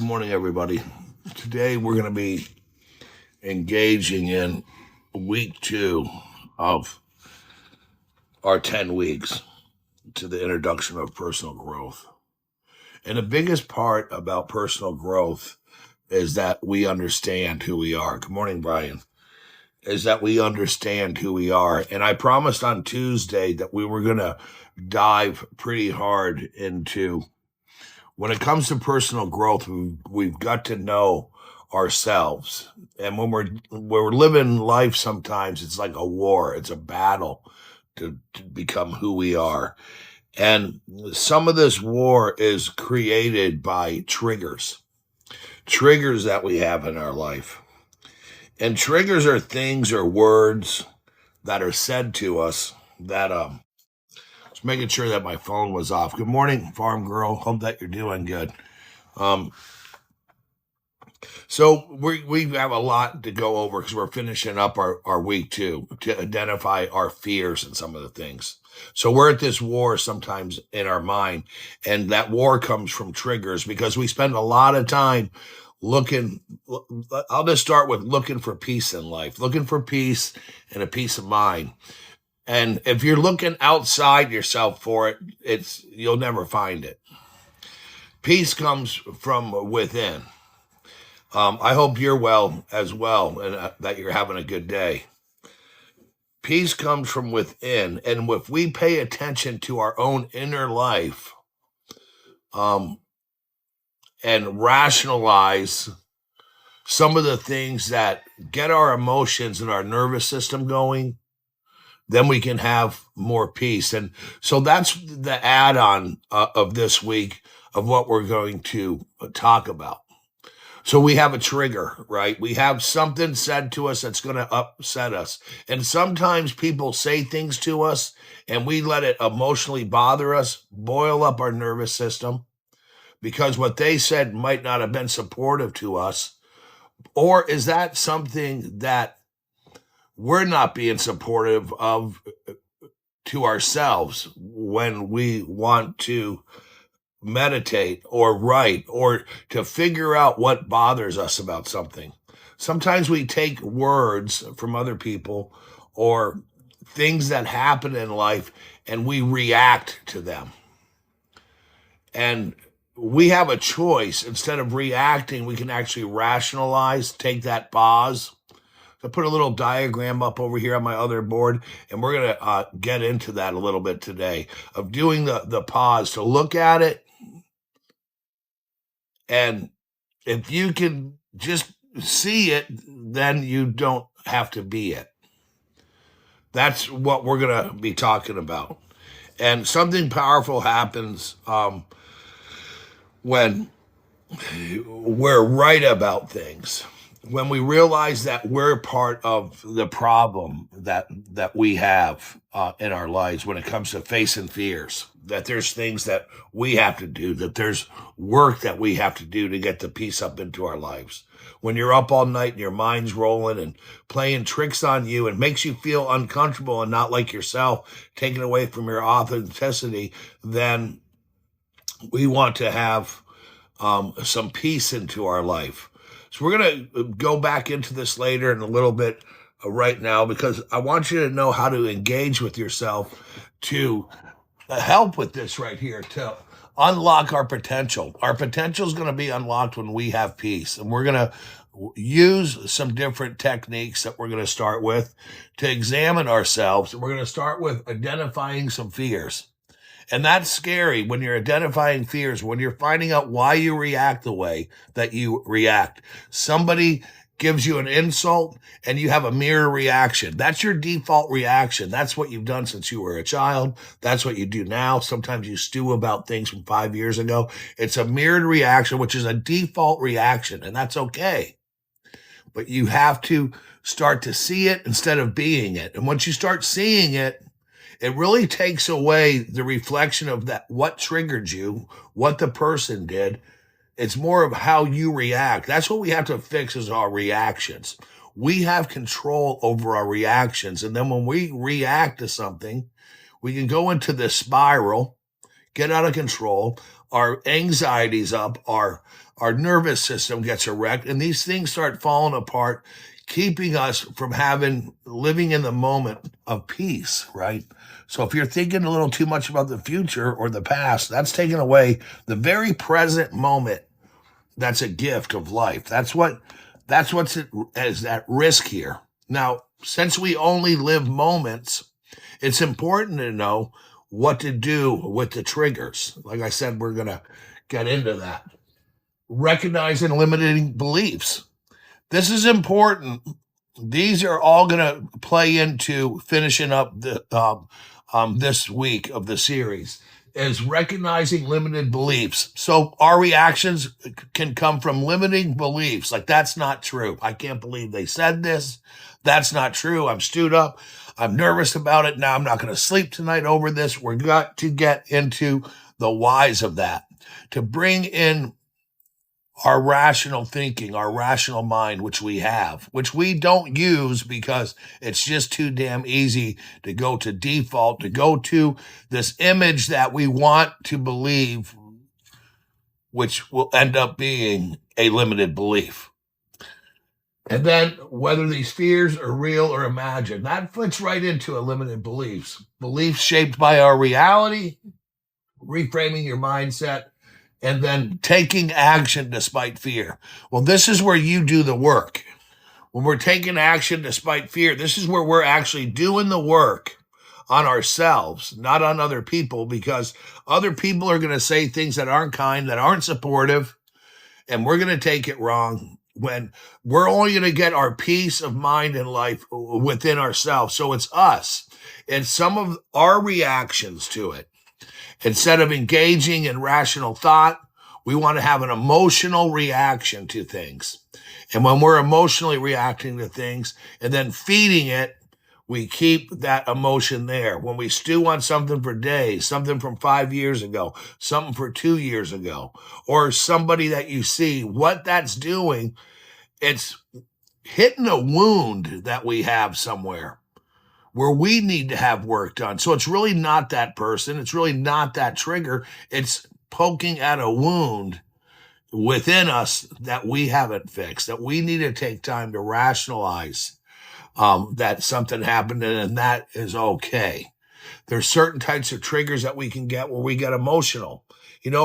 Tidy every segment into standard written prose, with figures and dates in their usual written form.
Good morning, everybody. Today we're going to be engaging in week 2 of our 10 weeks to the introduction of personal growth. And the biggest part about personal growth is that we understand who we are. Good morning, Brian. Is that we understand who we are. And I promised on Tuesday that we were going to dive pretty hard into when it comes to personal growth, we've got to know ourselves. And when we're living life, sometimes it's like a war. It's a battle to become who we are. And some of this war is created by triggers that we have in our life. And triggers are things or words that are said to us that just making sure that my phone was off. Good morning, farm girl. Hope that you're doing good. So we have a lot to go over because we're finishing up our week 2 to identify our fears and some of the things. So we're at this war sometimes in our mind, and that war comes from triggers because we spend a lot of time looking. I'll just start with looking for peace in life, looking for peace and a peace of mind. And if you're looking outside yourself for it, you'll never find it. Peace comes from within. I hope you're well as well and that you're having a good day. Peace comes from within. And if we pay attention to our own inner life and rationalize some of the things that get our emotions and our nervous system going, then we can have more peace. And so that's the add-on of this week of what we're going to talk about. So we have a trigger, right? We have something said to us that's going to upset us. And sometimes people say things to us and we let it emotionally bother us, boil up our nervous system because what they said might not have been supportive to us. Or is that something that we're not being supportive of to ourselves when we want to meditate or write or to figure out what bothers us about something? Sometimes we take words from other people or things that happen in life and we react to them. And we have a choice. Instead of reacting, we can actually rationalize, take that pause. I put a little diagram up over here on my other board, and we're going to get into that a little bit today of doing the pause to look at it. And if you can just see it, then you don't have to be it. That's what we're going to be talking about. And something powerful happens when we're right about things. When we realize that we're part of the problem that we have in our lives when it comes to facing fears, that there's things that we have to do, that there's work that we have to do to get the peace up into our lives. When you're up all night and your mind's rolling and playing tricks on you and makes you feel uncomfortable and not like yourself, taken away from your authenticity, then we want to have some peace into our life. So we're going to go back into this later in a little bit right now because I want you to know how to engage with yourself to help with this right here, to unlock our potential. Our potential is going to be unlocked when we have peace. And we're going to use some different techniques that we're going to start with to examine ourselves. And we're going to start with identifying some fears. And that's scary when you're identifying fears, when you're finding out why you react the way that you react. Somebody gives you an insult and you have a mirror reaction. That's your default reaction. That's what you've done since you were a child. That's what you do now. Sometimes you stew about things from 5 years ago. It's a mirrored reaction, which is a default reaction, and that's okay. But you have to start to see it instead of being it. And once you start seeing it, it really takes away the reflection of that, what triggered you, what the person did. It's more of how you react. That's what we have to fix is our reactions. We have control over our reactions. And then when we react to something, we can go into this spiral, get out of control. Our anxiety's up, our nervous system gets wrecked, and these things start falling apart, keeping us from living in the moment of peace, right? So if you're thinking a little too much about the future or the past, that's taking away the very present moment. That's a gift of life. That's what's at risk here. Now, since we only live moments, it's important to know what to do with the triggers. Like I said, we're going to get into that. Recognizing limiting beliefs. This is important. These are all going to play into finishing up this week of the series, is recognizing limited beliefs. So our reactions can come from limiting beliefs. Like, that's not true. I can't believe they said this. That's not true. I'm stewed up. I'm nervous about it. Now I'm not going to sleep tonight over this. We're got to get into the whys of that, to bring in our rational thinking, our rational mind, which we have, which we don't use because it's just too damn easy to go to default, to go to this image that we want to believe, which will end up being a limited belief. And then whether these fears are real or imagined, that fits right into a limited beliefs. Beliefs shaped by our reality, reframing your mindset, and then taking action despite fear. Well, this is where you do the work. When we're taking action despite fear, this is where we're actually doing the work on ourselves, not on other people, because other people are going to say things that aren't kind, that aren't supportive, and we're going to take it wrong, when we're only going to get our peace of mind in life within ourselves. So it's us and some of our reactions to it. Instead of engaging in rational thought, we want to have an emotional reaction to things. And when we're emotionally reacting to things and then feeding it, we keep that emotion there. When we stew on something for days, something from 5 years ago, something for 2 years ago, or somebody that you see, what that's doing, it's hitting a wound that we have somewhere where we need to have work done. So it's really not that person. It's really not that trigger. It's poking at a wound within us that we haven't fixed, that we need to take time to rationalize that something happened, and that is okay. There's certain types of triggers that we can get where we get emotional,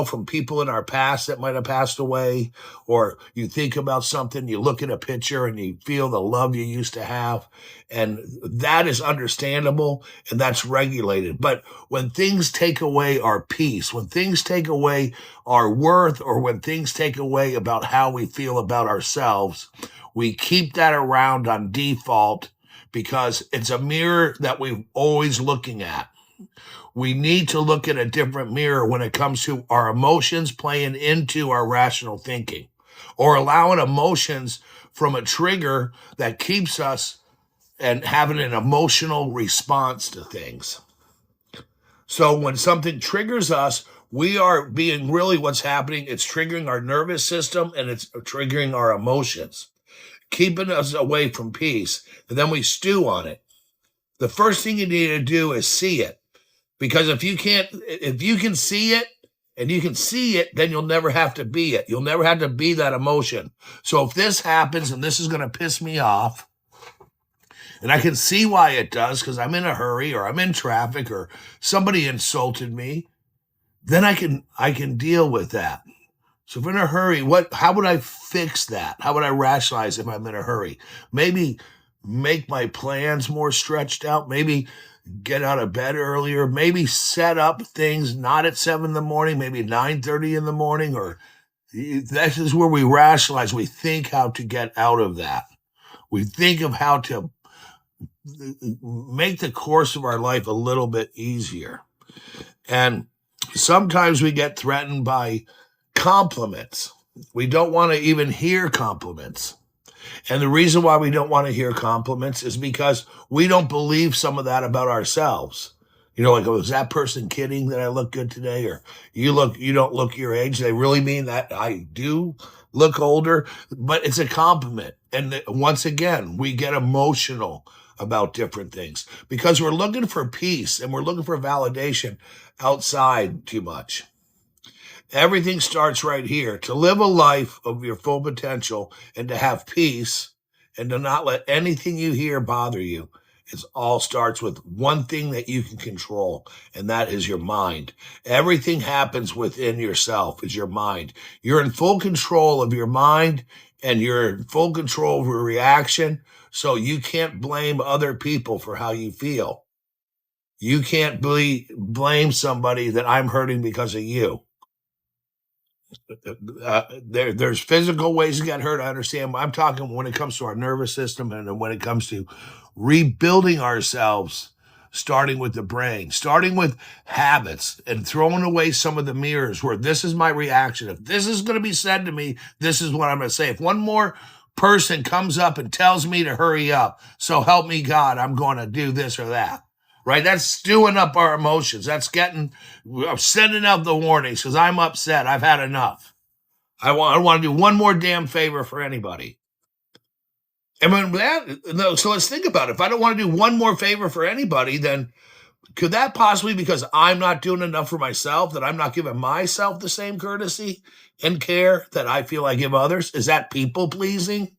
from people in our past that might have passed away, or you think about something, you look at a picture and you feel the love you used to have, and that is understandable and that's regulated. But when things take away our peace, when things take away our worth, or when things take away about how we feel about ourselves, we keep that around on default because it's a mirror that we're always looking at. We need to look at a different mirror when it comes to our emotions playing into our rational thinking, or allowing emotions from a trigger that keeps us and having an emotional response to things. So when something triggers us, we are being really what's happening. It's triggering our nervous system and it's triggering our emotions, keeping us away from peace. And then we stew on it. The first thing you need to do is see it. Because if you can see it and you can see it, then you'll never have to be it. You'll never have to be that emotion. So if this happens and this is going to piss me off, and I can see why it does because I'm in a hurry or I'm in traffic or somebody insulted me, then I can deal with that. So if I'm in a hurry, how would I fix that? How would I rationalize if I'm in a hurry? Maybe make my plans more stretched out. Maybe get out of bed earlier, maybe set up things not at 7 a.m, maybe 9:30 in the morning, or that is where we rationalize. We think how to get out of that. We think of how to make the course of our life a little bit easier. And sometimes we get threatened by compliments. We don't want to even hear compliments. And the reason why we don't want to hear compliments is because we don't believe some of that about ourselves. Like, oh, is that person kidding that I look good today? Or you don't look your age. They really mean that I do look older, but it's a compliment. And once again, we get emotional about different things because we're looking for peace and we're looking for validation outside too much. Everything starts right here. To live a life of your full potential and to have peace and to not let anything you hear bother you. It all starts with one thing that you can control, and that is your mind. Everything happens within yourself, is your mind. You're in full control of your mind and you're in full control of your reaction. So you can't blame other people for how you feel. You can't blame somebody that I'm hurting because of you. There's physical ways to get hurt. I understand. I'm talking when it comes to our nervous system and when it comes to rebuilding ourselves, starting with the brain, starting with habits and throwing away some of the mirrors where this is my reaction. If this is going to be said to me, this is what I'm going to say. If one more person comes up and tells me to hurry up, so help me God, I'm going to do this or that. Right? That's stewing up our emotions. That's I'm sending out the warnings because I'm upset. I've had enough. I want to do one more damn favor for anybody. And when so let's think about it. If I don't want to do one more favor for anybody, then could that possibly because I'm not doing enough for myself, that I'm not giving myself the same courtesy and care that I feel I give others? Is that people pleasing?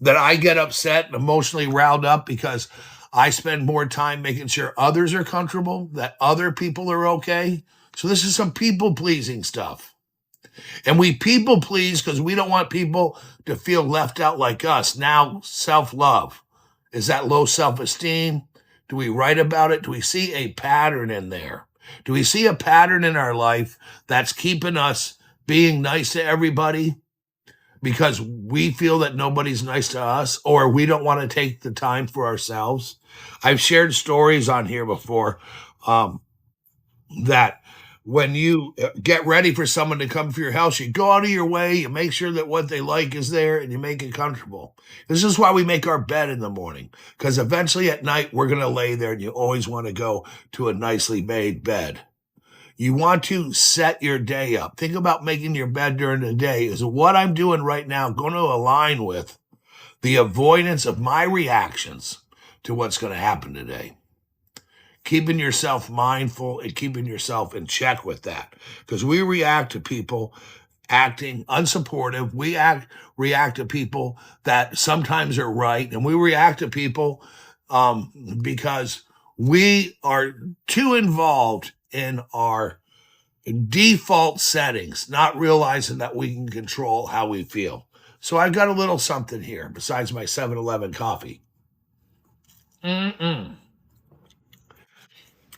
That I get upset and emotionally riled up because I spend more time making sure others are comfortable, that other people are okay. So this is some people pleasing stuff. And we people please because we don't want people to feel left out like us. Now, self-love. Is that low self-esteem? Do we write about it? Do we see a pattern in there? Do we see a pattern in our life that's keeping us being nice to everybody because we feel that nobody's nice to us or we don't want to take the time for ourselves? I've shared stories on here before that when you get ready for someone to come to your house, you go out of your way, you make sure that what they like is there, and you make it comfortable. This is why we make our bed in the morning, because eventually at night, we're going to lay there, and you always want to go to a nicely made bed. You want to set your day up. Think about making your bed during the day. Is what I'm doing right now going to align with the avoidance of my reactions to what's going to happen today? Keeping yourself mindful and keeping yourself in check with that. Because we react to people acting unsupportive. We react to people that sometimes are right. And we react to people because we are too involved in our default settings, not realizing that we can control how we feel. So I've got a little something here besides my 7-Eleven coffee.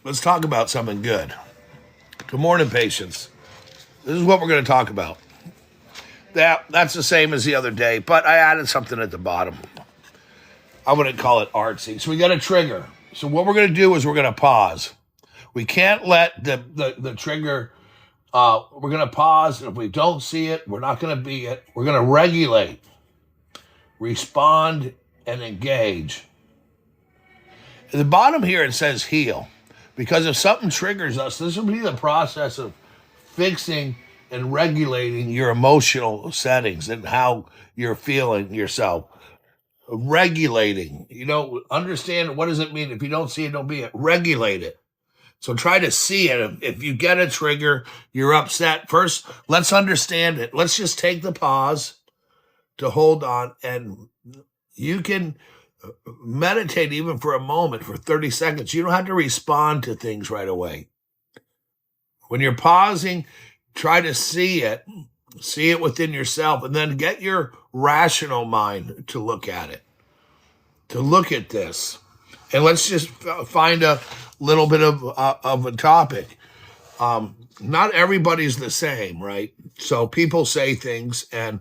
Let's talk about something good. Good morning, patients. This is what we're going to talk about. That's the same as the other day, but I added something at the bottom. I wouldn't call it artsy. So we got a trigger. So what we're going to do is we're going to pause. We can't let the trigger, we're going to pause. And if we don't see it, we're not going to be it. We're going to regulate, respond, and engage. At the bottom here, it says heal. Because if something triggers us, this will be the process of fixing and regulating your emotional settings and how you're feeling yourself. Regulating, understand what does it mean? If you don't see it, don't be it. Regulate it. So try to see it. If you get a trigger, you're upset. First, let's understand it. Let's just take the pause to hold on, and you can meditate even for a moment, for 30 seconds. You don't have to respond to things right away. When you're pausing, try to see it within yourself, and then get your rational mind to look at it, to look at this. And let's just find a little bit of a topic. Not everybody's the same, right? So people say things and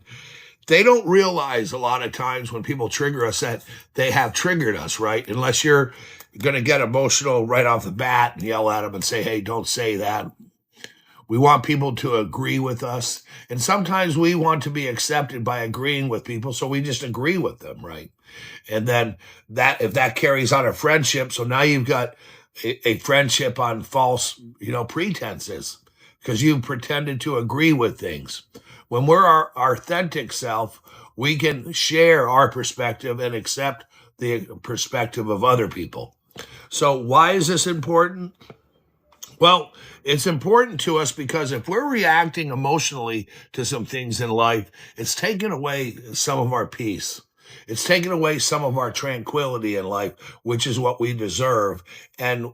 they don't realize a lot of times when people trigger us that they have triggered us, right? Unless you're going to get emotional right off the bat and yell at them and say, hey, don't say that. We want people to agree with us. And sometimes we want to be accepted by agreeing with people, so we just agree with them, right? And then if that carries on a friendship, so now you've got a friendship on false, pretenses because you pretended to agree with things. When we're our authentic self, we can share our perspective and accept the perspective of other people. So why is this important? Well, it's important to us because if we're reacting emotionally to some things in life, it's taking away some of our peace. It's taking away some of our tranquility in life, which is what we deserve. And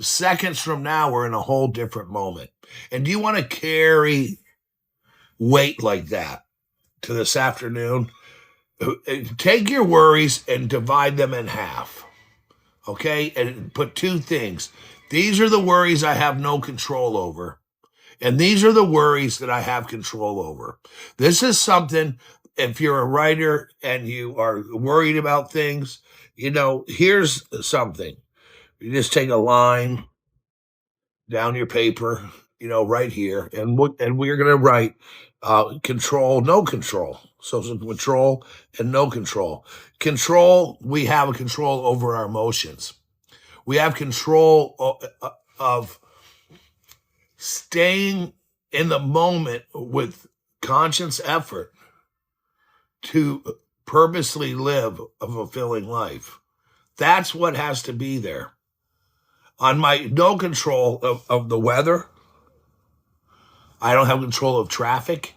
seconds from now, we're in a whole different moment. And do you want to carry weight like that to this afternoon? Take your worries and divide them in half. Okay? And put two things. These are the worries I have no control over. And these are the worries that I have control over. This is something, if you're a writer and you are worried about things, here's something. You just take a line down your paper, right here, and we're going to write control, no control. So some control and no control. Control, we have a control over our emotions. We have control of staying in the moment with conscious effort to purposely live a fulfilling life. That's what has to be there. On my no control of the weather, I don't have control of traffic.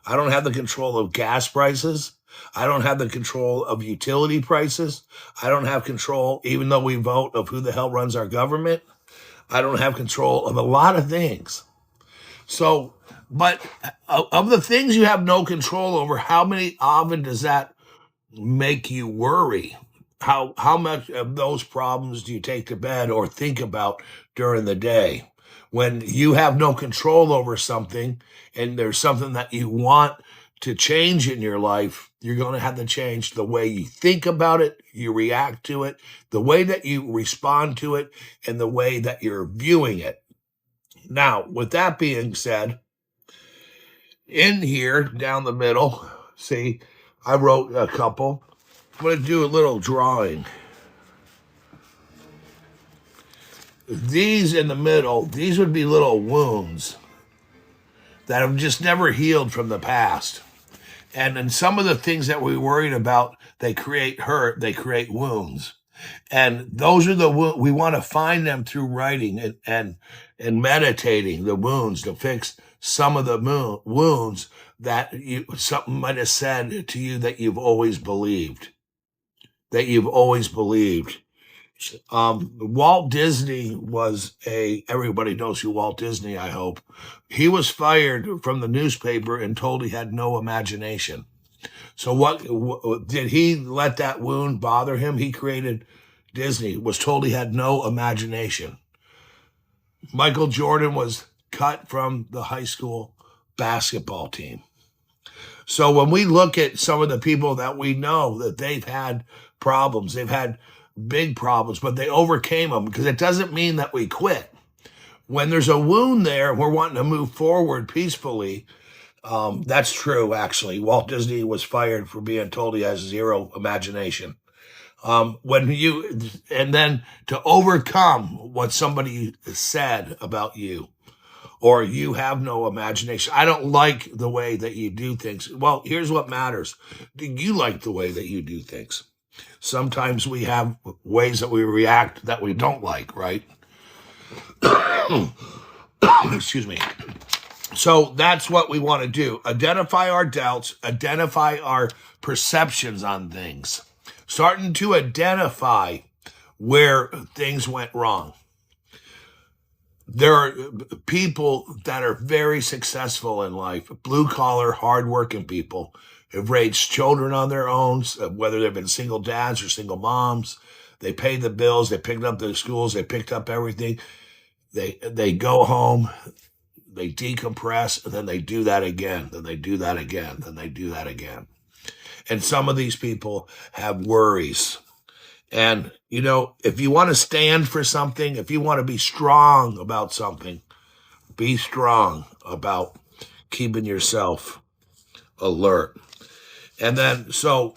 I don't have the control of gas prices. I don't have the control of utility prices. I don't have control, even though we vote, of who the hell runs our government. I don't have control of a lot of things. So, but of the things you have no control over, how many often does that make you worry? How much of those problems do you take to bed or think about during the day? When you have no control over something and there's something that you want to change in your life, you're going to have to change the way you think about it, you react to it, the way that you respond to it, and the way that you're viewing it. Now, with that being said, in here down the middle, see, I wrote a couple. I'm going to do a little drawing. These in the middle, these would be little wounds that have just never healed from the past. And then some of the things that we worried about, they create hurt, they create wounds. And those are we want to find them through writing and meditating the wounds to fix some of the wounds that something might have said to you that you've always believed. Walt Disney was everybody knows who Walt Disney, I hope. He was fired from the newspaper and told he had no imagination. So what did he let that wound bother him? He created Disney, was told he had no imagination. Michael Jordan was cut from the high school basketball team. So when we look at some of the people that we know that they've had problems, they've had big problems, but they overcame them, because it doesn't mean that we quit. When there's a wound there, we're wanting to move forward peacefully. That's true, actually. Walt Disney was fired for being told he has zero imagination. And then to overcome what somebody said about you, or you have no imagination. I don't like the way that you do things. Well, here's what matters. Do you like the way that you do things? Sometimes we have ways that we react that we don't like, right? Excuse me. So that's what we want to do. Identify our doubts, identify our perceptions on things. Starting to identify where things went wrong. There are people that are very successful in life, blue-collar, hard-working people, have raised children on their own, whether they've been single dads or single moms. They paid the bills, they picked up the schools, they picked up everything. They go home, they decompress, and then they do that again, then they do that again, then they do that again. And some of these people have worries. And, if you want to stand for something, if you want to be strong about something, be strong about keeping yourself alert. And then, so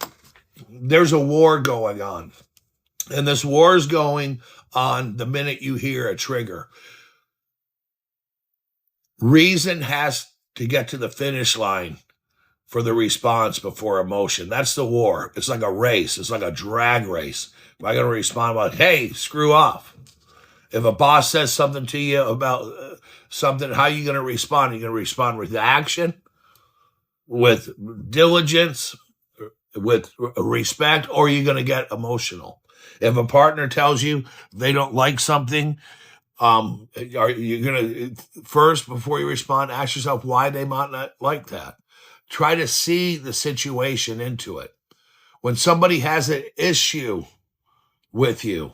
there's a war going on. And this war is going on the minute you hear a trigger. Reason has to get to the finish line for the response before emotion. That's the war. It's like a race. It's like a drag race. Am I going to respond like, hey, screw off? If a boss says something to you about something, how are you going to respond? Are you going to respond with action, with diligence, with respect, or are you going to get emotional? If a partner tells you they don't like something, are you going to first, before you respond, ask yourself why they might not like that? Try to see the situation into it. When somebody has an issue with you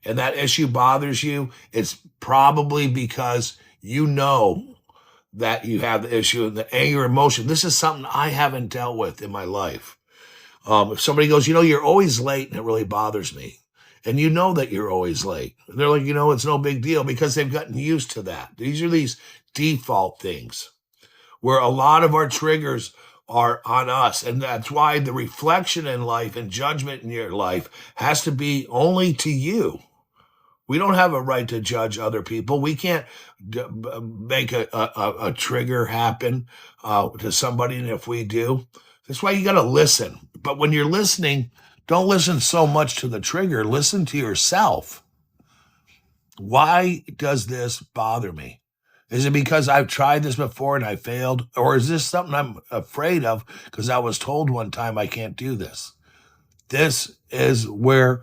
and that issue bothers you, it's probably because you know that you have the issue and the anger emotion. This is something I haven't dealt with in my life. If somebody goes, you're always late, and it really bothers me. And you know that you're always late. And they're like, it's no big deal because they've gotten used to that. These are these default things where a lot of our triggers are on us. And that's why the reflection in life and judgment in your life has to be only to you. We don't have a right to judge other people. We can't make a trigger happen to somebody. And if we do, that's why you got to listen. But when you're listening, don't listen so much to the trigger. Listen to yourself. Why does this bother me? Is it because I've tried this before and I failed? Or is this something I'm afraid of because I was told one time I can't do this? This is where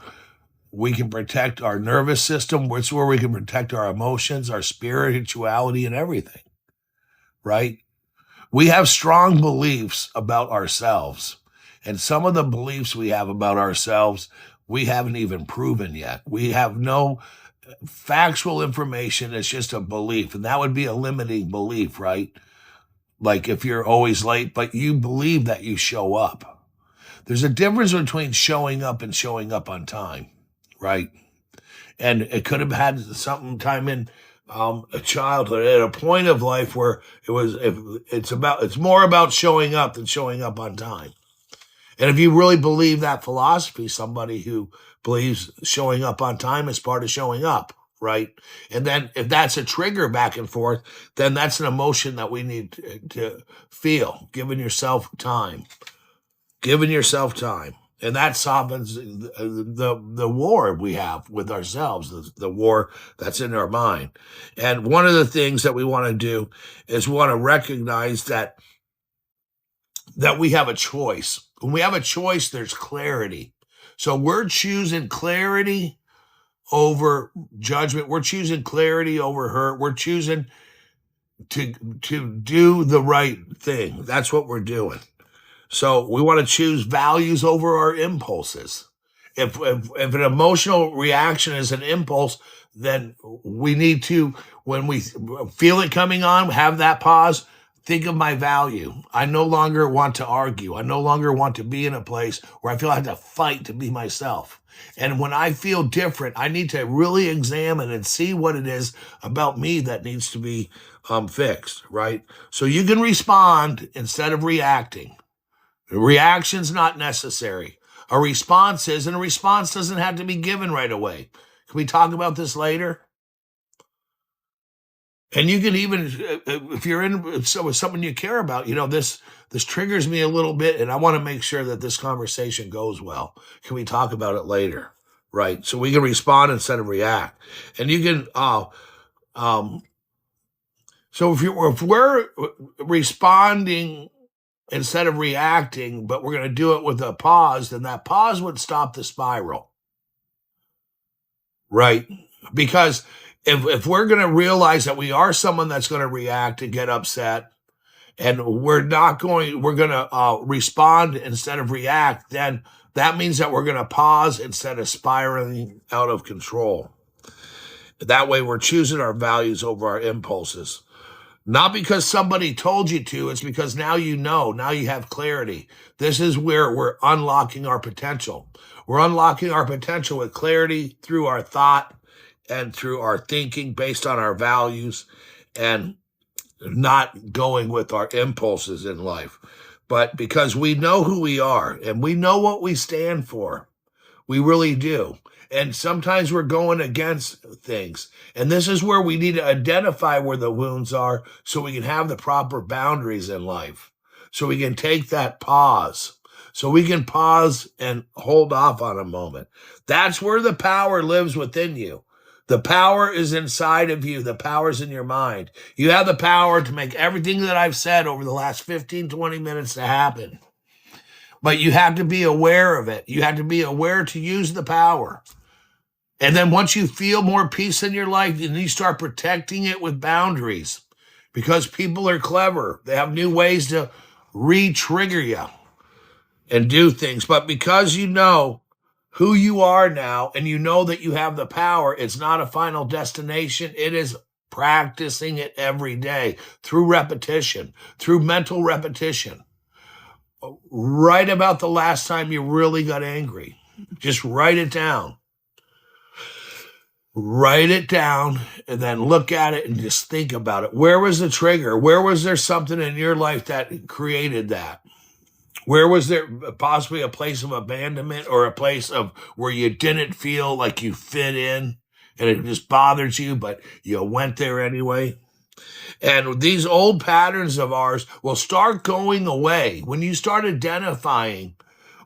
we can protect our nervous system. It's where we can protect our emotions, our spirituality, and everything, right? We have strong beliefs about ourselves. And some of the beliefs we have about ourselves, we haven't even proven yet. We have no factual information. It's just a belief. And that would be a limiting belief, right? Like if you're always late, but you believe that you show up. There's a difference between showing up and showing up on time, right? And it could have had some time in a childhood at a point of life where it's more about showing up than showing up on time. And if you really believe that philosophy, somebody who believes showing up on time is part of showing up, right? And then if that's a trigger back and forth, then that's an emotion that we need to feel. Giving yourself time. And that softens the war we have with ourselves, the war that's in our mind. And one of the things that we want to do is we want to recognize that we have a choice. When we have a choice, there's clarity. So we're choosing clarity over judgment. We're choosing clarity over hurt. We're choosing to do the right thing. That's what we're doing. So we want to choose values over our impulses. If an emotional reaction is an impulse, then we need to, when we feel it coming on, have that pause. Think of my value. I no longer want to argue. I no longer want to be in a place where I feel I have to fight to be myself. And when I feel different, I need to really examine and see what it is about me that needs to be fixed, right? So you can respond instead of reacting. A reaction's not necessary. A response is, and a response doesn't have to be given right away. Can we talk about this later? And you can even, if you're in with someone you care about, this triggers me a little bit, and I want to make sure that this conversation goes well. Can we talk about it later? Right. So we can respond instead of react. And you can, so if we're responding instead of reacting, but we're going to do it with a pause, then that pause would stop the spiral. Right. Because if we're going to realize that we are someone that's going to react and get upset, and we're going to respond instead of react, then that means that we're going to pause instead of spiraling out of control. That way we're choosing our values over our impulses. Not because somebody told you to, it's because now you have clarity. This is where we're unlocking our potential. We're unlocking our potential with clarity through our thought and through our thinking based on our values, and not going with our impulses in life. But because we know who we are and we know what we stand for, we really do. And sometimes we're going against things. And this is where we need to identify where the wounds are so we can have the proper boundaries in life. so we can take that pause. So we can pause and hold off on a moment. That's where the power lives within you. The power is inside of you. The power is in your mind. You have the power to make everything that I've said over the last 15, 20 minutes to happen. But you have to be aware of it. You have to be aware to use the power. And then once you feel more peace in your life, then you start protecting it with boundaries, because people are clever. They have new ways to re-trigger you and do things. But because you know who you are now and you know that you have the power, it's not a final destination. It is practicing it every day through repetition, through mental repetition. Write about the last time you really got angry. Just write it down. Write it down and then look at it and just think about it. Where was the trigger? Where was there something in your life that created that? Where was there possibly a place of abandonment or a place of where you didn't feel like you fit in and it just bothered you, but you went there anyway? And these old patterns of ours will start going away when you start identifying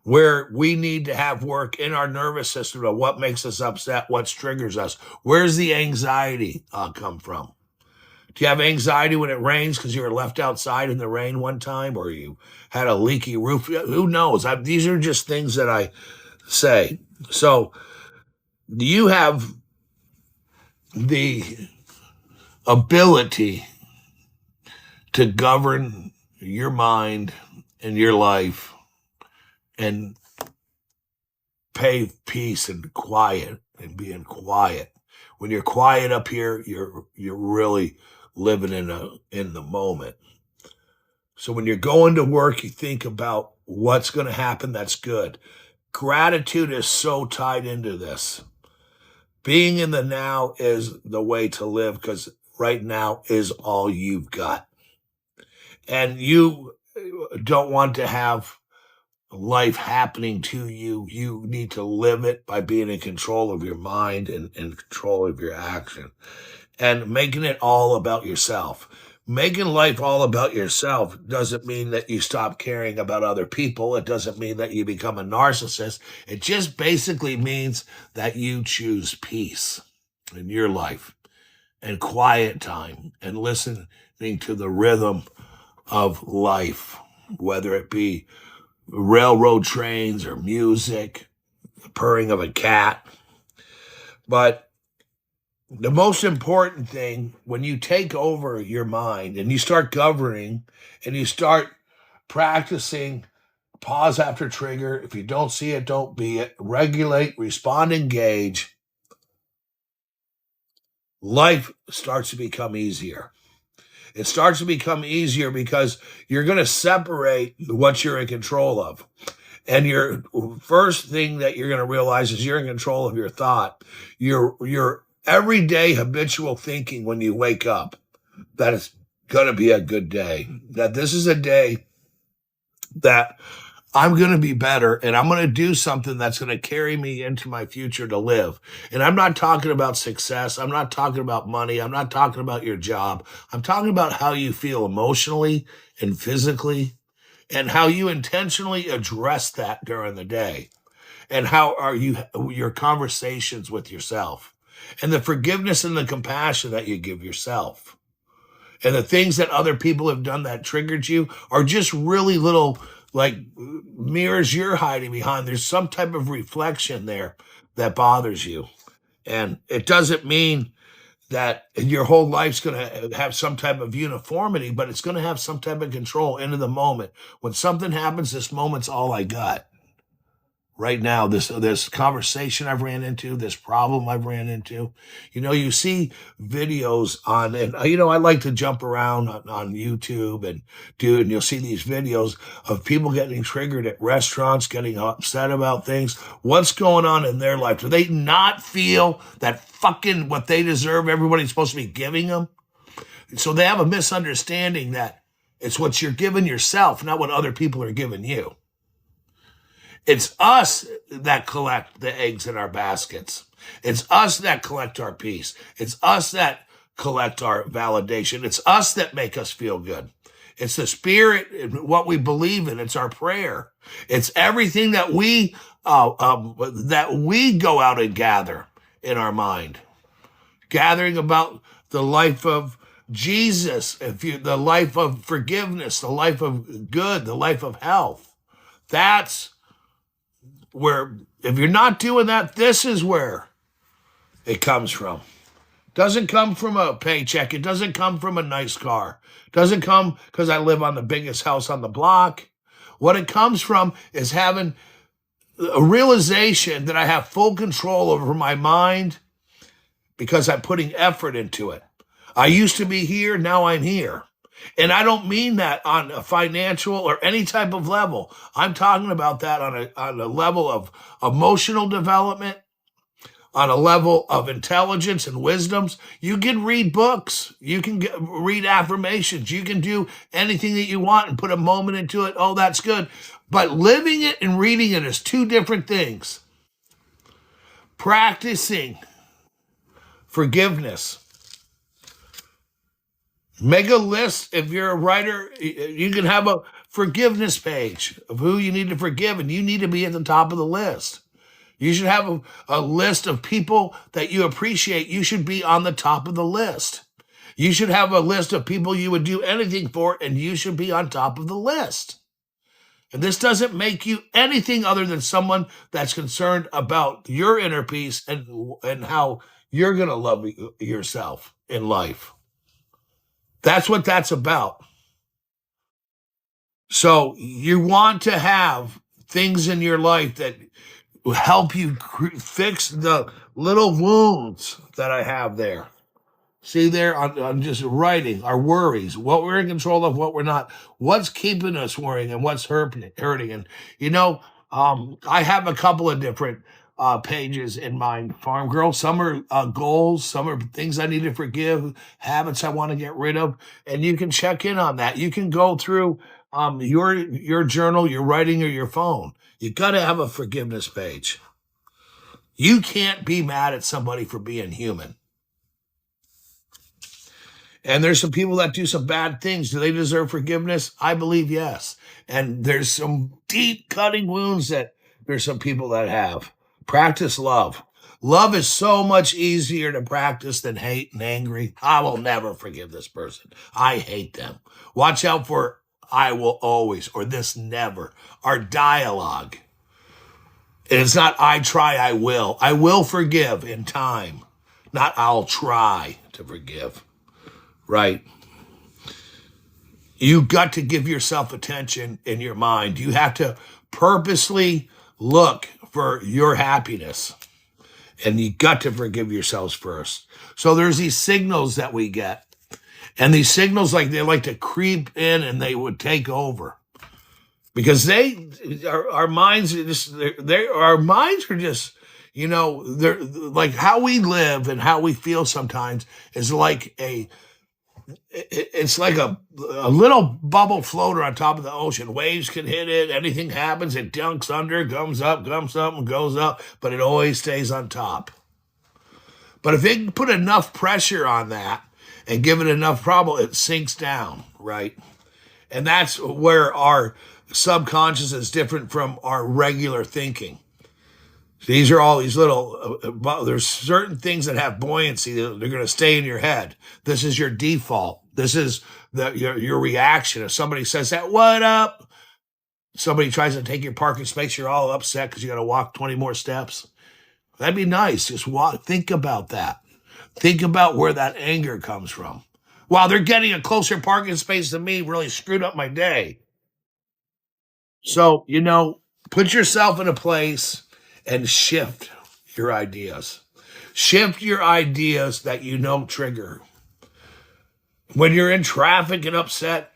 where we need to have work in our nervous system of what makes us upset, what triggers us. Where's the anxiety come from? Do you have anxiety when it rains because you were left outside in the rain one time, or you had a leaky roof? Who knows? These are just things that I say. So you have the ability to govern your mind and your life and pay peace and quiet and being quiet. When you're quiet up here, you're really living in the moment. So when you're going to work, you think about what's going to happen that's good. Gratitude is so tied into this. Being in the now is the way to live, because right now is all you've got. And you don't want to have life happening to you. You need to live it by being in control of your mind and in control of your action and making it all about yourself. Making life all about yourself doesn't mean that you stop caring about other people. It doesn't mean that you become a narcissist. It just basically means that you choose peace in your life and quiet time and listening to the rhythm of life, whether it be railroad trains or music, the purring of a cat. But the most important thing, when you take over your mind and you start governing and you start practicing pause after trigger, if you don't see it, don't be it, regulate, respond, engage, life starts to become easier. It starts to become easier because you're going to separate what you're in control of. And your first thing that you're going to realize is you're in control of your thought. Your everyday habitual thinking when you wake up, that it's going to be a good day, that this is a day that I'm going to be better and I'm going to do something that's going to carry me into my future to live. And I'm not talking about success. I'm not talking about money. I'm not talking about your job. I'm talking about how you feel emotionally and physically and how you intentionally address that during the day. And how are your conversations with yourself and the forgiveness and the compassion that you give yourself. And the things that other people have done that triggered you are just really little like mirrors you're hiding behind. There's some type of reflection there that bothers you. And it doesn't mean that your whole life's going to have some type of uniformity, but it's going to have some type of control into the moment. When something happens, this moment's all I got. Right now, this conversation I've ran into, this problem I've ran into, you see videos on, and I like to jump around on YouTube and you'll see these videos of people getting triggered at restaurants, getting upset about things. What's going on in their life? Do they not feel that fucking what they deserve, everybody's supposed to be giving them? So they have a misunderstanding that it's what you're giving yourself, not what other people are giving you. It's us that collect the eggs in our baskets. It's us that collect our peace. It's us that collect our validation. It's us that make us feel good. It's the spirit, and what we believe in. It's our prayer. It's everything that we go out and gather in our mind, gathering about the life of Jesus, the life of forgiveness, the life of good, the life of health. That's where, if you're not doing that, this is where it comes from. Doesn't come from a paycheck. It doesn't come from a nice car. Doesn't come because I live on the biggest house on the block. What it comes from is having a realization that I have full control over my mind because I'm putting effort into it. I used to be here, now I'm here. And I don't mean that on a financial or any type of level. I'm talking about that on a level of emotional development, on a level of intelligence and wisdoms. You can read books. You can read affirmations. You can do anything that you want and put a moment into it. Oh, that's good. But living it and reading it is two different things. Practicing forgiveness. Make a list. If you're a writer, you can have a forgiveness page of who you need to forgive, and you need to be at the top of the list. You should have a list of people that you appreciate. You should be on the top of the list. You should have a list of people you would do anything for, and you should be on top of the list. And this doesn't make you anything other than someone that's concerned about your inner peace and how you're going to love yourself in life. That's what that's about. So you want to have things in your life that will help you fix the little wounds that I have there. See there, I'm just writing our worries, what we're in control of, what we're not, what's keeping us worrying, and what's hurting. And I have a couple of different pages in mind, Farm Girl. Some are goals, some are things I need to forgive, habits I want to get rid of, and you can check in on that. You can go through your journal, your writing, or your phone. You got to have a forgiveness page. You can't be mad at somebody for being human. And there's some people that do some bad things. Do they deserve forgiveness? I believe yes. And there's some deep cutting wounds that there's some people that have. Practice love. Love is so much easier to practice than hate and angry. I will never forgive this person. I hate them. Watch out for I will always or this never. Our dialogue. And it's not I try, I will. I will forgive in time. Not I'll try to forgive. Right? You got to give yourself attention in your mind. You have to purposely look for your happiness. And you got to forgive yourselves first. So there's these signals that we get. And these signals, they like to creep in and they would take over. Because our minds are just, our minds are just, they're like how we live and how we feel sometimes is like it's like a little bubble floater on top of the ocean. Waves can hit it. Anything happens. It dunks under, comes up, and goes up, but it always stays on top. But if it put enough pressure on that and give it enough trouble, it sinks down, right? And that's where our subconscious is different from our regular thinking. These are all these little, there's certain things that have buoyancy that they're going to stay in your head. This is your default. This is your reaction. If somebody says that, what up? Somebody tries to take your parking space, you're all upset because you got to walk 20 more steps. That'd be nice. Just think about that. Think about where that anger comes from. Wow, they're getting a closer parking space than me really screwed up my day. So, put yourself in a place and shift your ideas. Shift your ideas that trigger. When you're in traffic and upset,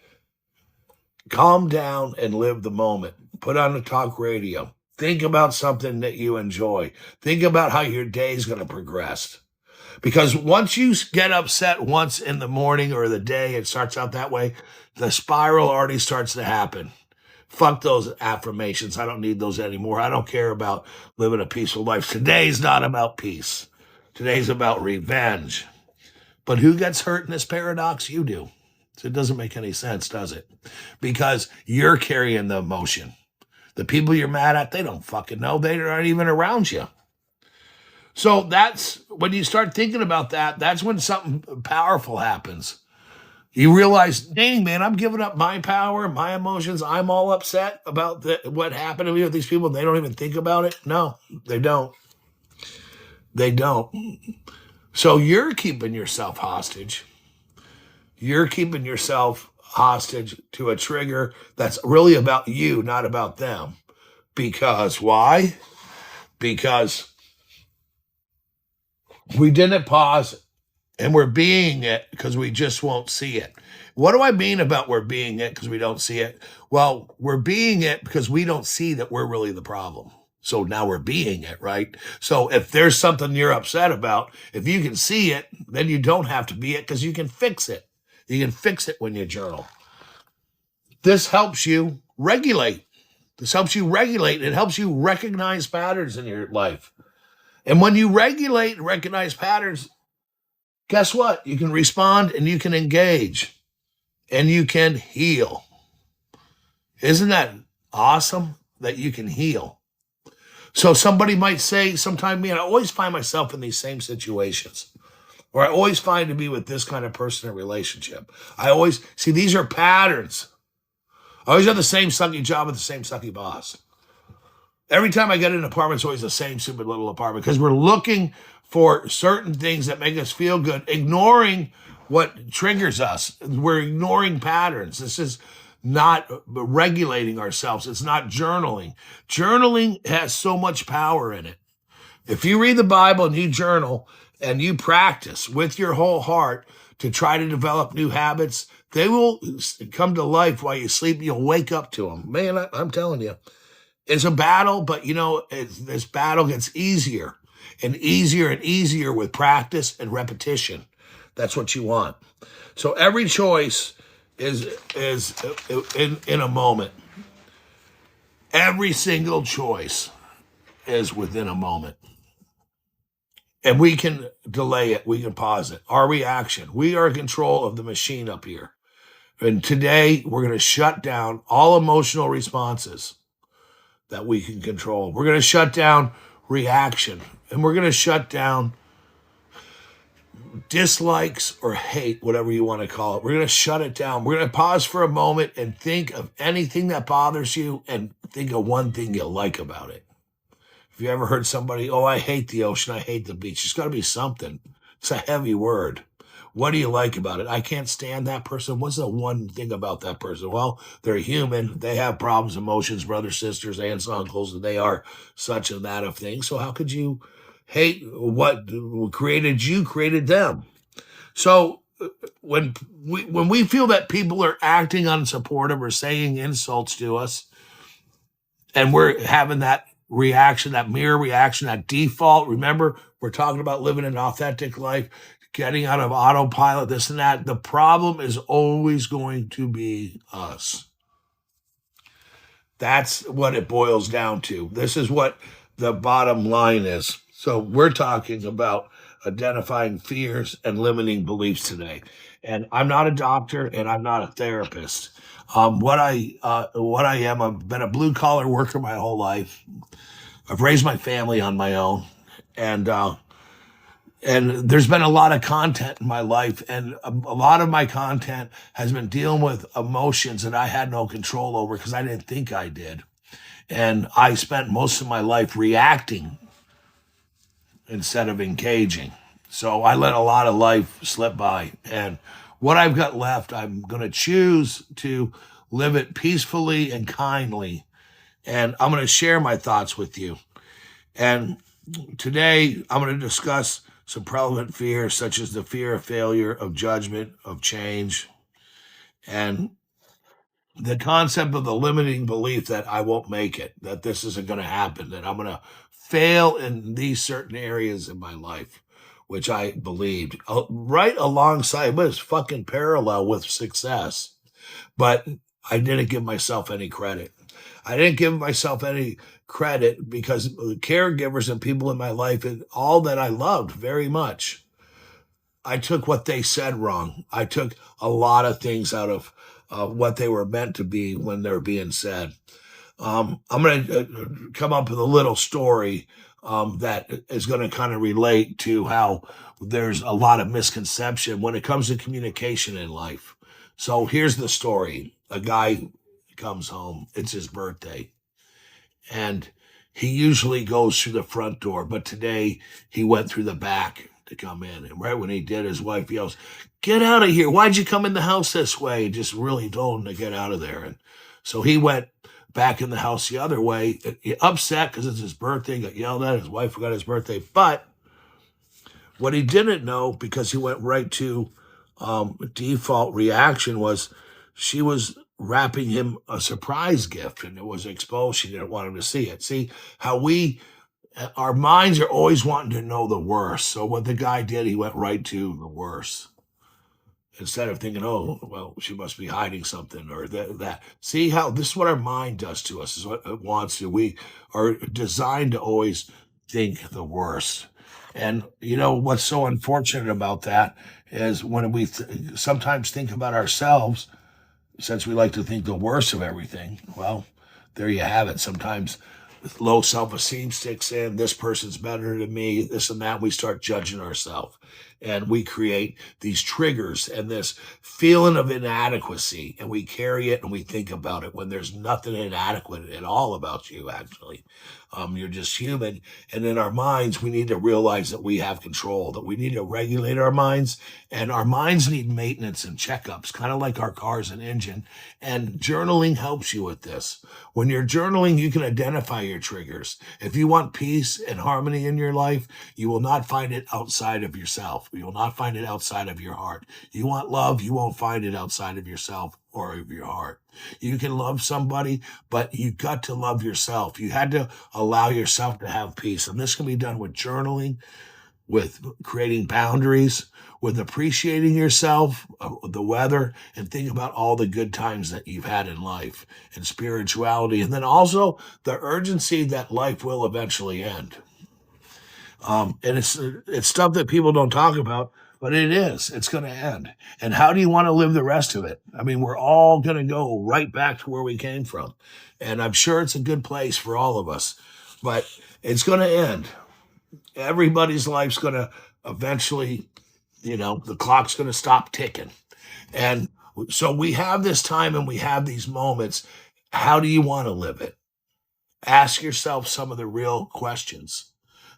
calm down and live the moment. Put on the talk radio. Think about something that you enjoy. Think about how your day is going to progress. Because once you get upset once in the morning or the day, it starts out that way, the spiral already starts to happen. Fuck those affirmations. I don't need those anymore. I don't care about living a peaceful life. Today's not about peace. Today's about revenge. But who gets hurt in this paradox? You do. So it doesn't make any sense, does it? Because you're carrying the emotion. The people you're mad at, they don't fucking know. They aren't even around you. So that's when you start thinking about that, that's when something powerful happens. You realize, dang, man, I'm giving up my power, my emotions. I'm all upset about what happened to me with these people. They don't even think about it. No, they don't. They don't. So you're keeping yourself hostage. You're keeping yourself hostage to a trigger that's really about you, not about them. Because why? Because we didn't pause and we're being it because we just won't see it. What do I mean about we're being it because we don't see it? Well, we're being it because we don't see that we're really the problem. So now we're being it, right? So if there's something you're upset about, if you can see it, then you don't have to be it because you can fix it. You can fix it when you journal. This helps you regulate. This helps you regulate. It helps you recognize patterns in your life. And when you regulate and recognize patterns, guess what? You can respond and you can engage and you can heal. Isn't that awesome that you can heal? So somebody might say sometime, man, I always find myself in these same situations. Or I always find to be with this kind of person in a relationship. I always, see, these are patterns. I always have the same sucky job with the same sucky boss. Every time I get an apartment, it's always the same stupid little apartment because we're looking for certain things that make us feel good, ignoring what triggers us. We're ignoring patterns. This is not regulating ourselves. It's not journaling. Journaling has so much power in it. If you read the Bible and you journal and you practice with your whole heart to try to develop new habits, they will come to life while you sleep. You'll wake up to them. Man, I'm telling you. It's a battle, but this battle gets easier and easier and easier with practice and repetition. That's what you want. So every choice is in a moment. Every single choice is within a moment. And we can delay it. We can pause it. Our reaction. We are in control of the machine up here. And today we're going to shut down all emotional responses that we can control. We're going to shut down reaction, and we're going to shut down dislikes or hate, whatever you want to call it. We're going to shut it down. We're going to pause for a moment and think of anything that bothers you and think of one thing you like about it. If you ever heard somebody, oh, I hate the ocean, I hate the beach, there's got to be something. It's a heavy word. What do you like about it? I can't stand that person. What's the one thing about that person? Well, they're human. They have problems, emotions, brothers, sisters, aunts, uncles, and they are such and that of things. So how could you hate what created you, created them? So when we feel that people are acting unsupportive or saying insults to us, and we're having that reaction, that mirror reaction, that default, remember, we're talking about living an authentic life, getting out of autopilot, this and that. The problem is always going to be us. That's what it boils down to. This is what the bottom line is. So we're talking about identifying fears and limiting beliefs today. And I'm not a doctor and I'm not a therapist. What I am, I've been a blue collar worker my whole life. I've raised my family on my own, and there's been a lot of content in my life, and a lot of my content has been dealing with emotions that I had no control over because I didn't think I did. And I spent most of my life reacting instead of engaging. So I let a lot of life slip by. And what I've got left, I'm going to choose to live it peacefully and kindly. And I'm going to share my thoughts with you. And today I'm going to discuss some prevalent fears, such as the fear of failure, of judgment, of change, and the concept of the limiting belief that I won't make it, that this isn't going to happen, that I'm going to fail in these certain areas in my life, which I believed. Right alongside, but it's fucking parallel with success. But I didn't give myself any credit. I didn't give myself any credit because the caregivers and people in my life and all that I loved very much, I took what they said wrong. I took a lot of things out of what they were meant to be when they're being said. I'm going to come up with a little story that is going to kind of relate to how there's a lot of misconception when it comes to communication in life. So here's the story. A guy comes home, it's his birthday, and he usually goes through the front door, but today he went through the back to come in. And right when he did, his wife yells, "Get out of here. Why'd you come in the house this way?" Just really told him to get out of there. And so he went back in the house the other way, upset because it's his birthday, got yelled at. His wife forgot his birthday. But what he didn't know, because he went right to default reaction, was she was wrapping him a surprise gift and it was exposed. She didn't want him to see it. See how our minds are always wanting to know the worst. So what the guy did, he went right to the worst instead of thinking, "Oh, well, she must be hiding something," or that. See how this is what our mind does to us, is what it wants to. We are designed to always think the worst. And what's so unfortunate about that is when we sometimes think about ourselves, since we like to think the worst of everything, well, there you have it. Sometimes low self-esteem sticks in. This person's better than me, this and that. We start judging ourselves, and we create these triggers and this feeling of inadequacy, and we carry it and we think about it when there's nothing inadequate at all about you. Actually, you're just human. And in our minds, we need to realize that we have control, that we need to regulate our minds, and our minds need maintenance and checkups, kind of like our car's an engine. And journaling helps you with this. When you're journaling, you can identify your triggers. If you want peace and harmony in your life, you will not find it outside of yourself. You will not find it outside of your heart. You want love, you won't find it outside of yourself or of your heart. You can love somebody, but you got to love yourself. You had to allow yourself to have peace. And this can be done with journaling, with creating boundaries, with appreciating yourself, the weather, and think about all the good times that you've had in life, and spirituality, and then also the urgency that life will eventually end. And it's stuff that people don't talk about, but it is. It's going to end. And how do you want to live the rest of it? I mean, we're all going to go right back to where we came from, and I'm sure it's a good place for all of us, but it's going to end. Everybody's life's going to eventually, the clock's going to stop ticking. And so we have this time and we have these moments. How do you want to live it? Ask yourself some of the real questions.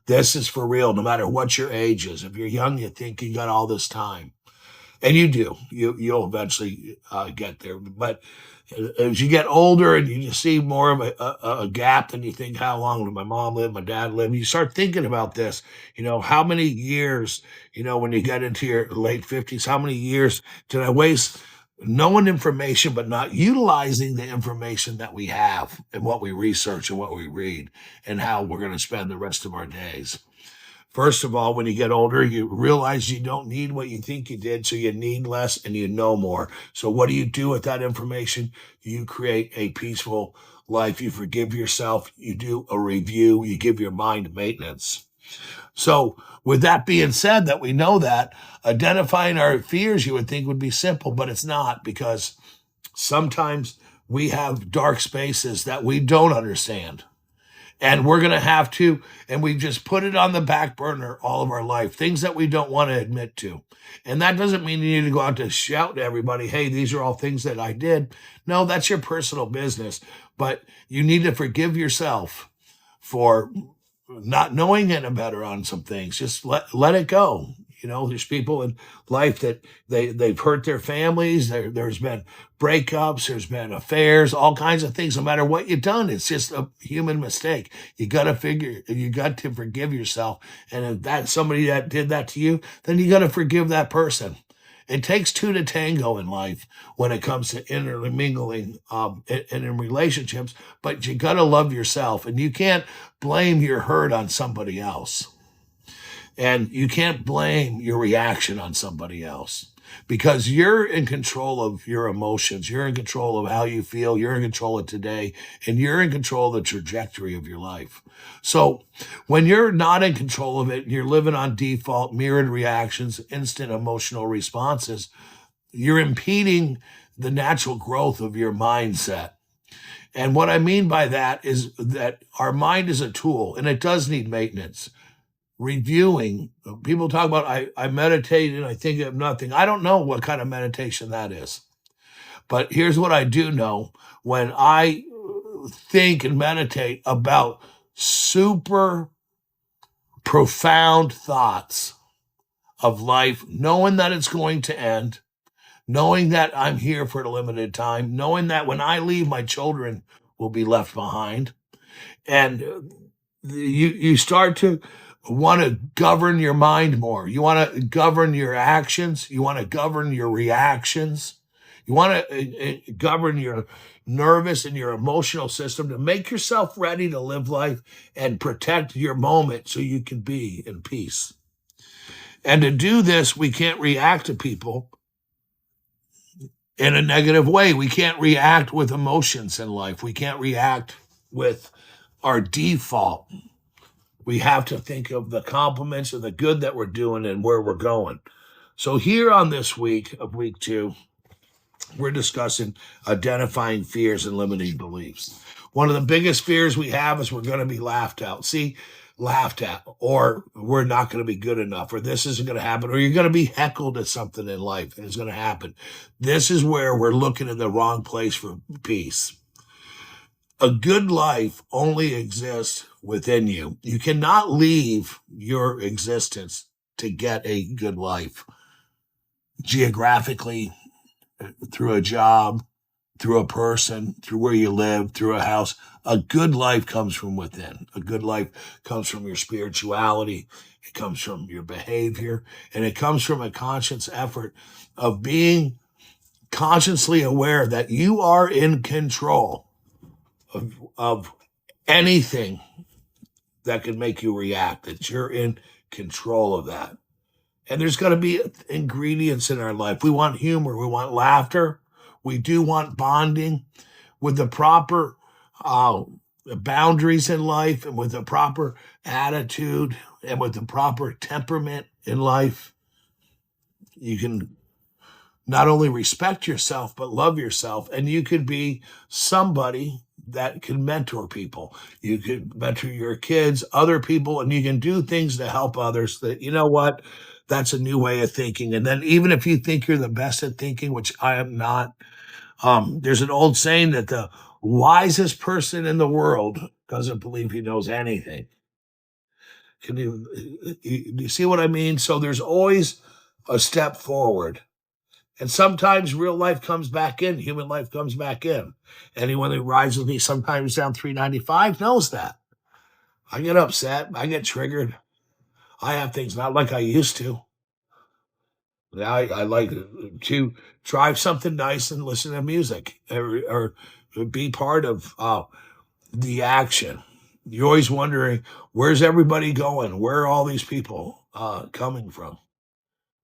This is for real, no matter what your age is. If you're young, you think you got all this time. And you do. You'll eventually get there. But as you get older and you see more of a gap, then you think, how long did my mom live, my dad live? You start thinking about this. How many years, when you get into your late 50s, how many years did I waste knowing information but not utilizing the information that we have and what we research and what we read and how we're going to spend the rest of our days? First of all, when you get older, you realize you don't need what you think you did, so you need less and you know more. So what do you do with that information? You create a peaceful life. You forgive yourself. You do a review. You give your mind maintenance. So with that being said, that we know that, identifying our fears, you would think would be simple, but it's not, because sometimes we have dark spaces that we don't understand. And we're going to have to, and we just put it on the back burner all of our life, things that we don't want to admit to. And that doesn't mean you need to go out to shout to everybody, "Hey, these are all things that I did." No, that's your personal business. But you need to forgive yourself for not knowing any better on some things. Just let it go. There's people in life that they've hurt their families. There's been breakups. There's been affairs, all kinds of things. No matter what you've done, it's just a human mistake. You got to forgive yourself. And if that's somebody that did that to you, then you got to forgive that person. It takes two to tango in life when it comes to intermingling and in relationships, but you got to love yourself, and you can't blame your hurt on somebody else. And you can't blame your reaction on somebody else. because you're in control of your emotions. You're in control of how you feel. You're in control of today, and you're in control of the trajectory of your life. So when you're not in control of it, you're living on default, mirrored reactions, instant emotional responses, you're impeding the natural growth of your mindset. And what I mean by that is that our mind is a tool and it does need maintenance. Reviewing, people talk about, I meditate and I think of nothing. I don't know what kind of meditation that is. But here's what I do know: when I think and meditate about super profound thoughts of life, knowing that it's going to end, knowing that I'm here for a limited time, knowing that when I leave, my children will be left behind. And you start to want to govern your mind more. You want to govern your actions. You want to govern your reactions. You want to govern your nervous and your emotional system to make yourself ready to live life and protect your moment so you can be in peace. And to do this, we can't react to people in a negative way. We can't react with emotions in life. We can't react with our default. We have to think of the compliments of the good that we're doing and where we're going. So here on this week of week 2, we're discussing identifying fears and limiting beliefs. One of the biggest fears we have is we're going to be laughed at. See, laughed at, or we're not going to be good enough, or this isn't going to happen, or you're going to be heckled at something in life and it's going to happen. This is where we're looking in the wrong place for peace. A good life only exists within you. You cannot leave your existence to get a good life. Geographically, through a job, through a person, through where you live, through a house. A good life comes from within. A good life comes from your spirituality. It comes from your behavior. And it comes from a conscious effort of being consciously aware that you are in control of anything that could make you react, that you're in control of that. And there's got to be ingredients in our life. We want humor. We want laughter. We do want bonding with the proper boundaries in life and with the proper attitude and with the proper temperament in life. You can not only respect yourself, but love yourself. And you could be somebody that can mentor people. You could mentor your kids, other people, and you can do things to help others that, you know what, that's a new way of thinking. And then even if you think you're the best at thinking, which I am not, there's an old saying that the wisest person in the world doesn't believe he knows anything. Can you see what I mean? So there's always a step forward. And sometimes real life comes back in, human life comes back in. Anyone who rides with me sometimes down 395 knows that. I get upset, I get triggered. I have things not like I used to. Now I like to drive something nice and listen to music or be part of the action. You're always wondering, where's everybody going? Where are all these people coming from?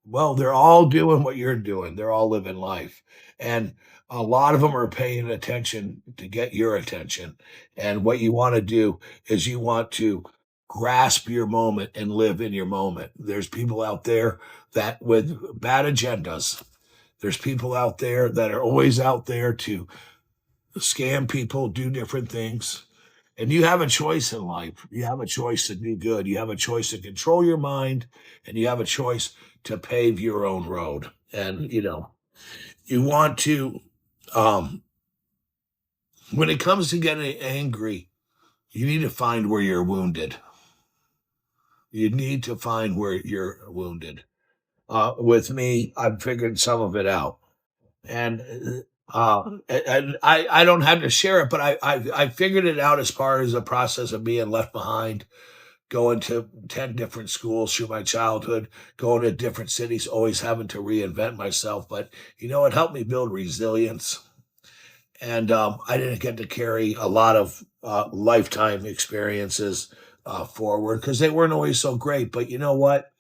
Well, they're all doing what you're doing. They're all living life. And a lot of them are paying attention to get your attention. And what you want to do is you want to grasp your moment and live in your moment. There's people out there that with bad agendas. There's people out there that are always out there to scam people, do different things. And you have a choice in life. You have a choice to do good. You have a choice to control your mind, and you have a choice to pave your own road. And, you want to, when it comes to getting angry, you need to find where you're wounded. You need to find where you're wounded. With me, I've figured some of it out. And I don't have to share it, but I figured it out as far as the process of being left behind, going to 10 different schools through my childhood, going to different cities, always having to reinvent myself. But, it helped me build resilience. And I didn't get to carry a lot of lifetime experiences forward because they weren't always so great. But you know what?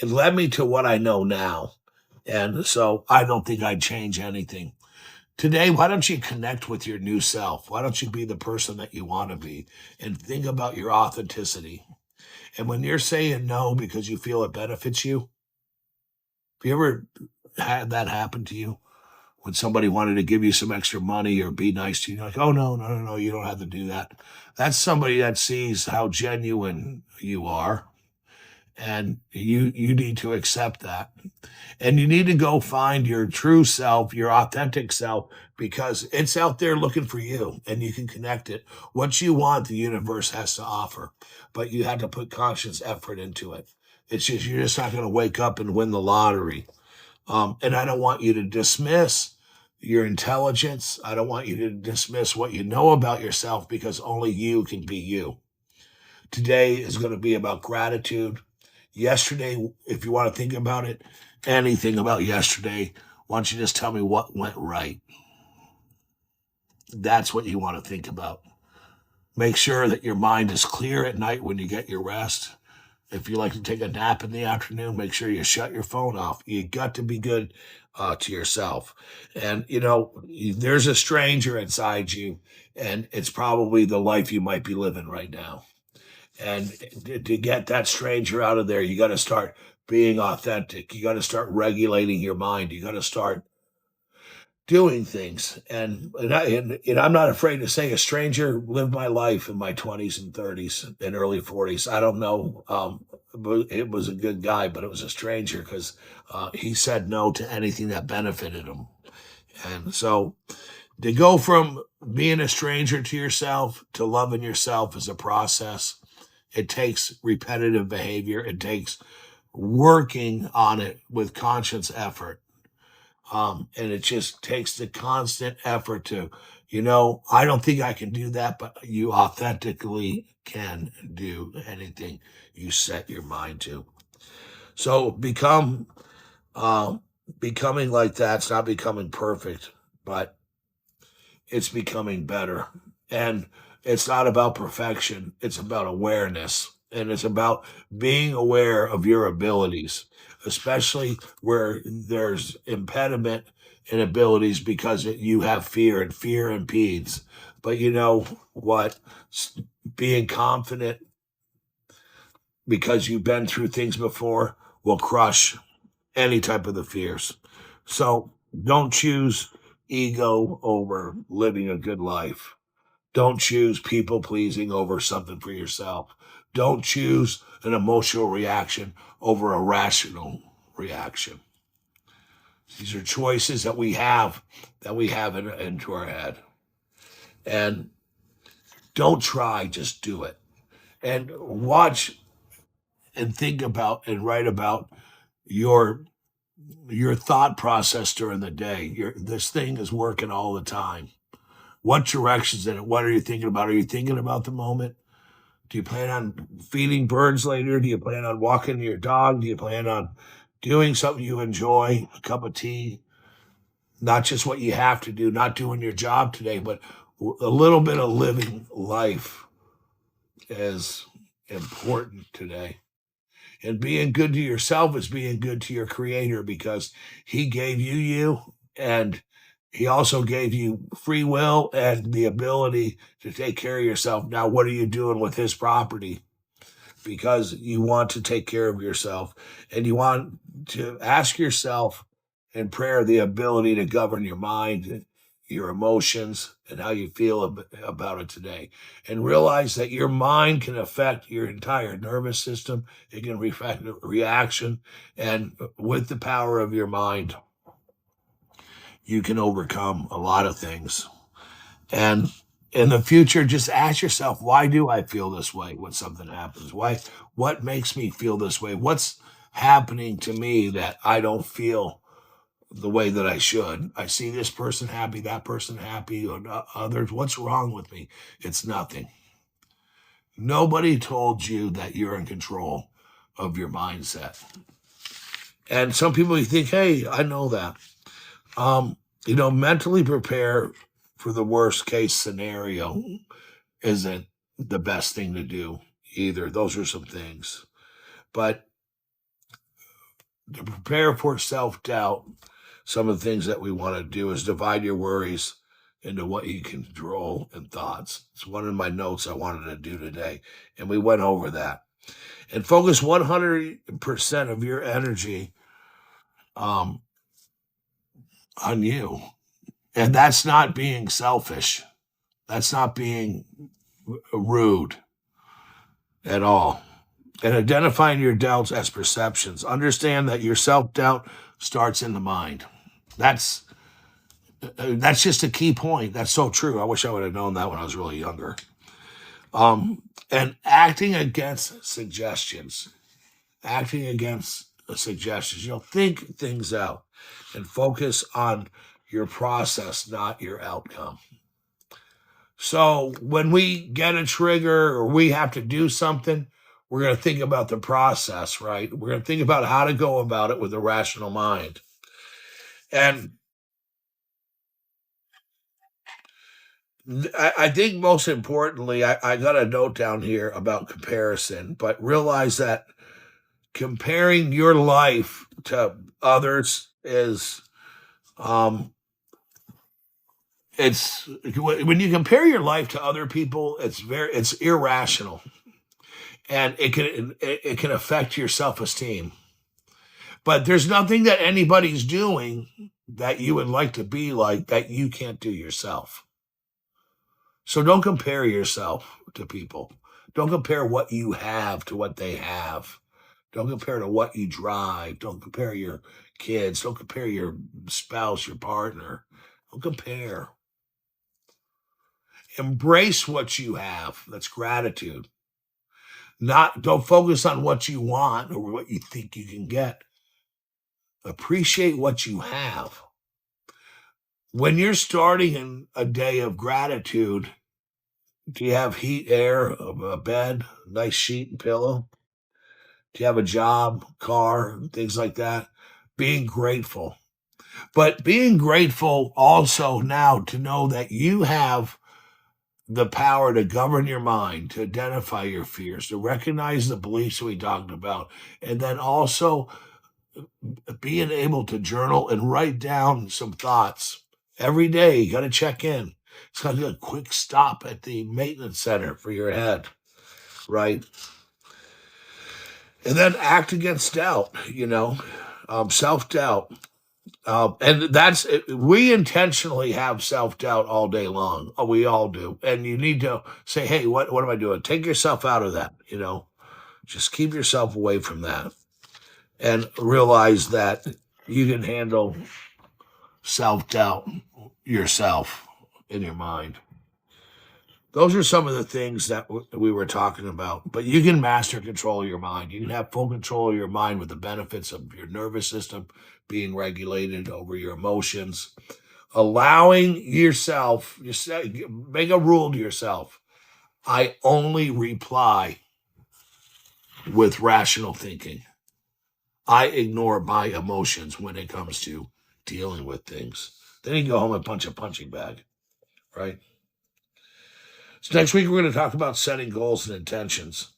It led me to what I know now. And so I don't think I'd change anything. Today, why don't you connect with your new self? Why don't you be the person that you want to be and think about your authenticity? And when you're saying no because you feel it benefits you, have you ever had that happen to you? When somebody wanted to give you some extra money or be nice to you, you're like, oh, no, no, no, no, you don't have to do that. That's somebody that sees how genuine you are. And you need to accept that. And you need to go find your true self, your authentic self, because it's out there looking for you and you can connect it. What you want, the universe has to offer, but you have to put conscious effort into it. It's just, you're just not going to wake up and win the lottery. And I don't want you to dismiss your intelligence. I don't want you to dismiss what you know about yourself because only you can be you. Today is going to be about gratitude. Yesterday, if you want to think about it, anything about yesterday, why don't you just tell me what went right? That's what you want to think about. Make sure that your mind is clear at night when you get your rest. If you like to take a nap in the afternoon, make sure you shut your phone off. You got to be good to yourself. And, there's a stranger inside you, and it's probably the life you might be living right now. And to get that stranger out of there, you got to start being authentic. You got to start regulating your mind. You got to start doing things. And I'm not afraid to say a stranger lived my life in my 20s and 30s and early 40s. I don't know. But it was a good guy, but it was a stranger because he said no to anything that benefited him. And so to go from being a stranger to yourself to loving yourself is a process. It takes repetitive behavior. It takes working on it with conscious effort. And it just takes the constant effort to, I don't think I can do that, but you authentically can do anything you set your mind to. So becoming like that's not becoming perfect, but it's becoming better. And it's not about perfection, it's about awareness. And it's about being aware of your abilities, especially where there's impediment in abilities because you have fear and fear impedes. But you know what? Being confident because you've been through things before will crush any type of the fears. So don't choose ego over living a good life. Don't choose people pleasing over something for yourself. Don't choose an emotional reaction over a rational reaction. These are choices that we have into our head. And don't try, just do it. And watch and think about and write about your thought process during the day. This thing is working all the time. What directions in it? What are you thinking about? Are you thinking about the moment? Do you plan on feeding birds later? Do you plan on walking your dog? Do you plan on doing something you enjoy? A cup of tea? Not just what you have to do, not doing your job today, but a little bit of living life is important today. And being good to yourself is being good to your creator because he gave you, and he also gave you free will and the ability to take care of yourself. Now, what are you doing with his property? Because you want to take care of yourself and you want to ask yourself in prayer the ability to govern your mind, your emotions, and how you feel about it today. And realize that your mind can affect your entire nervous system. It can affect reaction. And with the power of your mind, you can overcome a lot of things. And in the future, just ask yourself, why do I feel this way when something happens? What makes me feel this way? What's happening to me that I don't feel the way that I should? I see this person happy, that person happy, or others. What's wrong with me? It's nothing. Nobody told you that you're in control of your mindset. And some people you think, hey, I know that. Mentally prepare for the worst case scenario isn't the best thing to do either. Those are some things. But To prepare for self doubt, some of the things that we want to do is divide your worries into what you can control and thoughts. It's one of my notes I wanted to do today. And we went over that. And focus 100% of your energy um, on you. And that's not being selfish. That's not being rude at all. And identifying your doubts as perceptions. Understand that your self doubt starts in the mind. That's that's just a key point. That's so true. I wish I would have known that when I was really younger. And acting against suggestions, acting against suggestions. Think things out and focus on your process, not your outcome. So when we get a trigger or we have to do something, we're going to think about the process, right? We're going to think about how to go about it with a rational mind. And I think most importantly, I got a note down here about comparison, but realize that comparing your life to others is it's when you compare your life to other people, it's irrational, and it can affect your self-esteem. But there's nothing that anybody's doing that you would like to be like that you can't do yourself. So don't compare yourself to people. Don't compare what you have to what they have. Don't compare to what you drive. Don't compare your kids. Don't compare your spouse, your partner. Don't compare. Embrace what you have. That's gratitude. Don't focus on what you want or what you think you can get. Appreciate what you have. When you're starting in a day of gratitude, do you have heat, air, a bed, nice sheet and pillow? Do you have a job, car, things like that? Being grateful. But being grateful also now to know that you have the power to govern your mind, to identify your fears, to recognize the beliefs we talked about, and then also being able to journal and write down some thoughts every day. You got to check in. It's got to be a quick stop at the maintenance center for your head, right? And then act against doubt, self doubt. And we intentionally have self doubt all day long. Oh, we all do. And you need to say, hey, what am I doing? Take yourself out of that, just keep yourself away from that and realize that you can handle self doubt yourself in your mind. Those are some of the things that we were talking about. But you can master control of your mind. You can have full control of your mind with the benefits of your nervous system being regulated over your emotions. Allowing yourself, make a rule to yourself. I only reply with rational thinking. I ignore my emotions when it comes to dealing with things. Then you can go home and punch a punching bag, right? So next week, we're going to talk about setting goals and intentions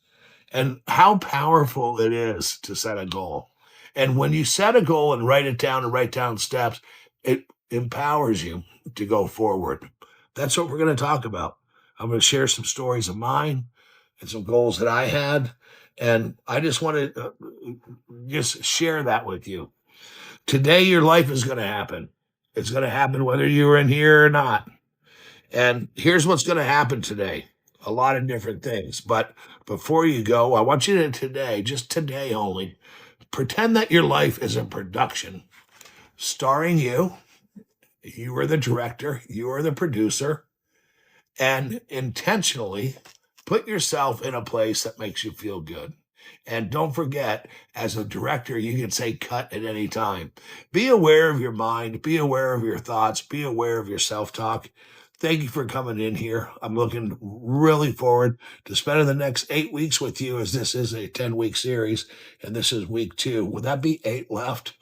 and how powerful it is to set a goal. And when you set a goal and write it down and write down steps, it empowers you to go forward. That's what we're going to talk about. I'm going to share some stories of mine and some goals that I had. And I just want to just share that with you. Today, your life is going to happen. It's going to happen whether you're in here or not. And here's what's going to happen today. A lot of different things. But before you go, I want you to today, just today only, pretend that your life is a production starring you. You are the director, you are the producer, and intentionally put yourself in a place that makes you feel good. And don't forget, as a director, you can say cut at any time. Be aware of your mind, be aware of your thoughts, be aware of your self-talk. Thank you for coming in here. I'm looking really forward to spending the next 8 weeks with you, as this is a 10-week series, and this is week 2. Would that be 8 left?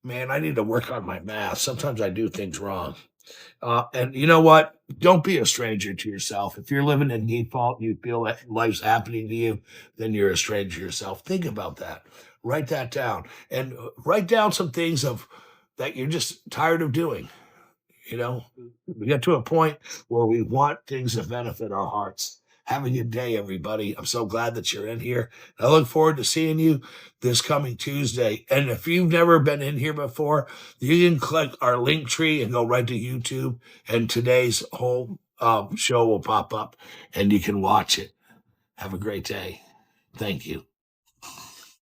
Man, I need to work on my math. Sometimes I do things wrong. And you know what? Don't be a stranger to yourself. If you're living in default and you feel that life's happening to you, then you're a stranger to yourself. Think about that. Write that down, and write down some things of that you're just tired of doing. You know, we get to a point where we want things that benefit our hearts. Have a good day, everybody. I'm so glad that you're in here. I look forward to seeing you this coming Tuesday. And if you've never been in here before, you can click our link tree and go right to YouTube, and today's whole show will pop up and you can watch it. Have a great day. Thank you.